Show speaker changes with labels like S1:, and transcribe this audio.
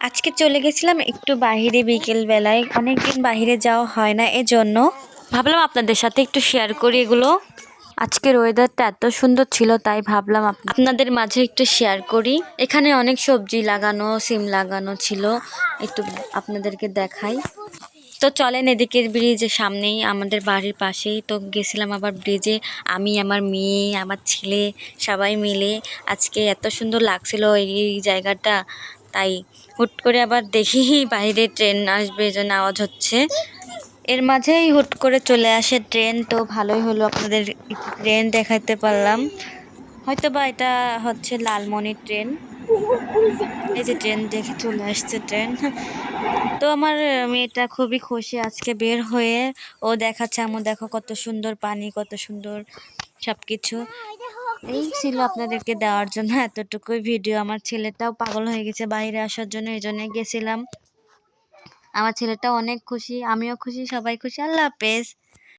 S1: আজকে চলে গেছিলাম একটু বাহিরে বিকেল বেলায়, অনেকদিন বাহিরে যাওয়া হয় না, এজন্য ভাবলাম আপনাদের সাথে একটু শেয়ার করি এগুলো। আজকের ওয়েদারটা এত সুন্দর ছিল, তাই ভাবলাম আপনাদের মাঝে একটু শেয়ার করি। এখানে অনেক সবজি লাগানো, সিম লাগানো ছিল, একটু আপনাদেরকে দেখাই। তো চলেন, এদিকের ব্রিজের সামনেই আমাদের বাড়ির পাশেই তো গেছিলাম আবার ব্রিজে। আমি, আমার মেয়ে, আমার ছেলে সবাই মিলে। আজকে এত সুন্দর লাগছিল এই জায়গাটা, তাই হুট করে আবার দেখি বাইরে ট্রেন আসবে, এজন্য আওয়াজ হচ্ছে। এর মাঝেই হুট করে চলে আসে ট্রেন, তো ভালোই হলো আপনাদের ট্রেন দেখাতে পারলাম। হয়তো বা এটা হচ্ছে লালমনি ট্রেন। এই যে ট্রেন দেখে চলে আসছে ট্রেন। তো আমার মেয়েটা খুবই খুশি আজকে বের হয়ে। ও দেখাচ্ছে, আম্মু দেখো কত সুন্দর পানি, কত সুন্দর সবকিছু। এই ছিল আপনাদেরকে দেওয়ার জন্য এতটুকুই ভিডিও। আমার ছেলেটাও পাগল হয়ে গেছে বাইরে আসার জন্য, এই জন্য গেছিলাম। আমার ছেলেটাও অনেক খুশি, আমিও খুশি, সবাই খুশি। আল্লাহ হাফেজ।